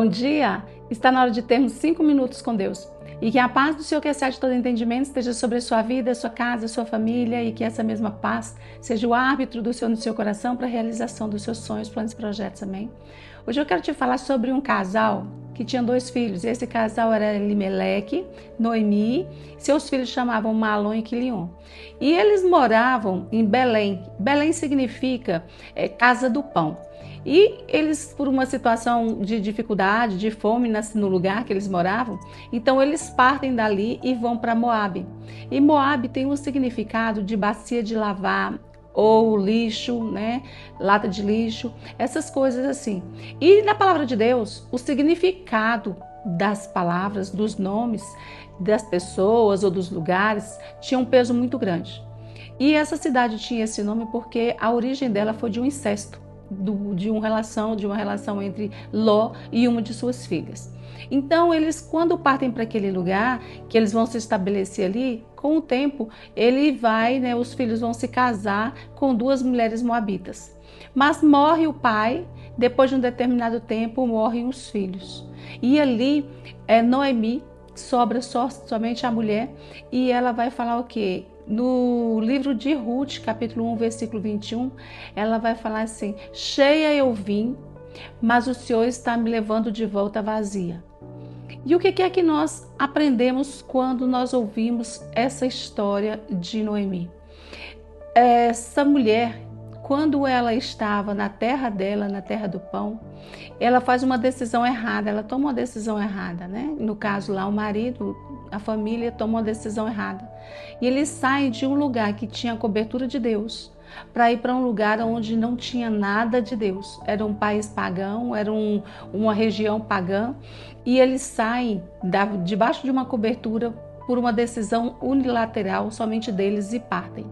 Bom dia! Está na hora de termos 5 minutos com Deus. E que a paz do Senhor, que excede todo entendimento, esteja sobre a sua vida, a sua casa, a sua família, e que essa mesma paz seja o árbitro do Senhor no seu coração para a realização dos seus sonhos, planos e projetos. Amém? Hoje eu quero te falar sobre um casal que tinha 2 filhos. Esse casal era Elimeleque, Noemi, seus filhos chamavam Malom e Quilion. E eles moravam em Belém. Belém significa casa do pão. E eles, por uma situação de dificuldade, de fome no lugar que eles moravam, então eles partem dali e vão para Moabe. E Moabe tem um significado de bacia de lavar, ou lixo, né? Lata de lixo, essas coisas assim. E na palavra de Deus, o significado das palavras, dos nomes das pessoas ou dos lugares tinha um peso muito grande. E essa cidade tinha esse nome porque a origem dela foi de um incesto, de uma relação entre Ló e uma de suas filhas. Então eles, quando partem para aquele lugar, que eles vão se estabelecer ali, com o tempo os filhos vão se casar com 2 mulheres moabitas. Mas morre o pai, depois de um determinado tempo morrem os filhos. E ali Noemi sobra somente a mulher, e ela vai falar o quê? No livro de Ruth, capítulo 1, versículo 21, ela vai falar assim: cheia eu vim, mas o Senhor está me levando de volta vazia. E o que é que nós aprendemos quando nós ouvimos essa história de Noemi? Essa mulher, quando ela estava na terra dela, na terra do pão, ela faz uma decisão errada, ela toma uma decisão errada, né? No caso lá, o marido, a família toma uma decisão errada. E eles saem de um lugar que tinha a cobertura de Deus para ir para um lugar onde não tinha nada de Deus. Era um país pagão, era uma região pagã, e eles saem debaixo de uma cobertura por uma decisão unilateral somente deles e partem.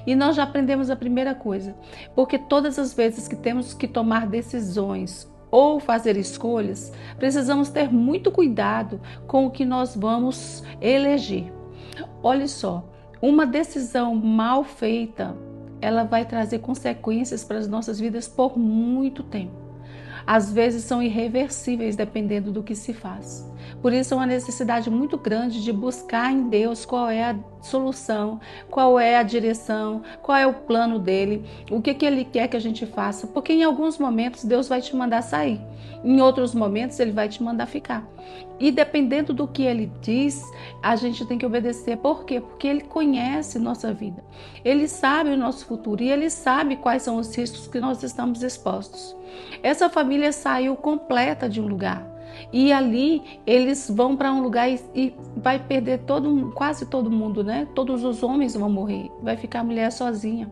E nós já aprendemos a primeira coisa, porque todas as vezes que temos que tomar decisões ou fazer escolhas, precisamos ter muito cuidado com o que nós vamos eleger. Olha só, uma decisão mal feita, ela vai trazer consequências para as nossas vidas por muito tempo. Às vezes são irreversíveis dependendo do que se faz. Por isso é uma necessidade muito grande de buscar em Deus qual é a solução, qual é a direção, qual é o plano dele, o que ele quer que a gente faça, porque em alguns momentos Deus vai te mandar sair, em outros momentos ele vai te mandar ficar. E dependendo do que ele diz, a gente tem que obedecer. Por quê? Porque ele conhece nossa vida, ele sabe o nosso futuro e ele sabe quais são os riscos que nós estamos expostos. Essa família saiu completa de um lugar. E ali eles vão para um lugar e vai perder quase todo mundo, né? Todos os homens vão morrer, vai ficar a mulher sozinha.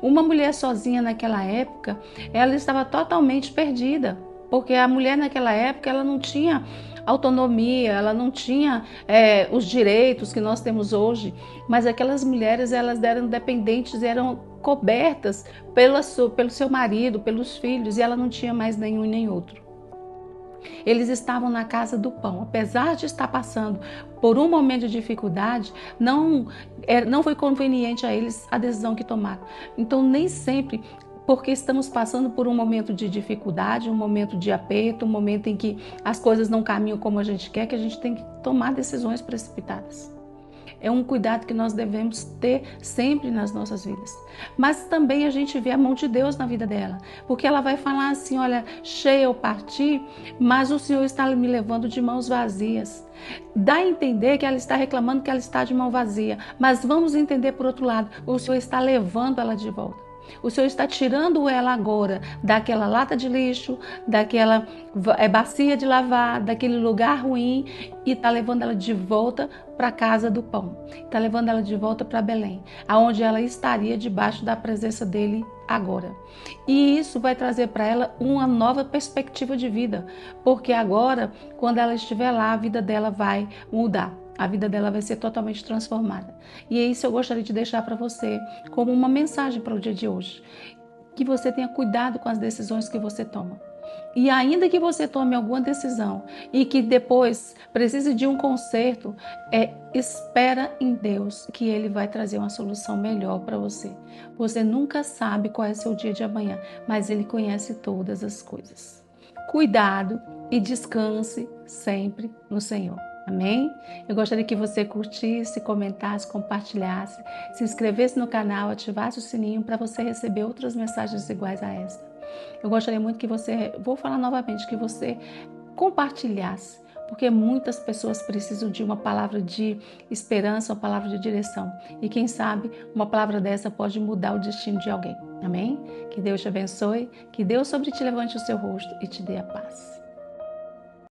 Uma mulher sozinha naquela época, ela estava totalmente perdida, porque a mulher naquela época ela não tinha autonomia, ela não tinha os direitos que nós temos hoje, mas aquelas mulheres elas eram dependentes, eram cobertas pelo seu marido, pelos filhos, e ela não tinha mais nenhum nem outro. Eles estavam na casa do pão, apesar de estar passando por um momento de dificuldade, não foi conveniente a eles a decisão que tomaram. Então nem sempre, porque estamos passando por um momento de dificuldade, um momento de aperto, um momento em que as coisas não caminham como a gente quer, que a gente tem que tomar decisões precipitadas. É um cuidado que nós devemos ter sempre nas nossas vidas. Mas também a gente vê a mão de Deus na vida dela, porque ela vai falar assim: olha, cheia eu parti, mas o Senhor está me levando de mãos vazias. Dá a entender que ela está reclamando que ela está de mão vazia, mas vamos entender por outro lado, o Senhor está levando ela de volta. O Senhor está tirando ela agora daquela lata de lixo, daquela bacia de lavar, daquele lugar ruim, e está levando ela de volta para a casa do pão. Está levando ela de volta para Belém, aonde ela estaria debaixo da presença dele agora. E isso vai trazer para ela uma nova perspectiva de vida, porque agora, quando ela estiver lá, a vida dela vai mudar. A vida dela vai ser totalmente transformada. E é isso que eu gostaria de deixar para você como uma mensagem para o dia de hoje. Que você tenha cuidado com as decisões que você toma. E ainda que você tome alguma decisão e que depois precise de um conserto, espera em Deus que Ele vai trazer uma solução melhor para você. Você nunca sabe qual é o seu dia de amanhã, mas Ele conhece todas as coisas. cuidado e descanse sempre no Senhor. Amém? Eu gostaria que você curtisse, comentasse, compartilhasse, se inscrevesse no canal, ativasse o sininho para você receber outras mensagens iguais a esta. Eu gostaria muito que você, vou falar novamente, que você compartilhasse, porque muitas pessoas precisam de uma palavra de esperança, uma palavra de direção. E quem sabe uma palavra dessa pode mudar o destino de alguém. Amém? Que Deus te abençoe, que Deus sobre ti levante o seu rosto e te dê a paz.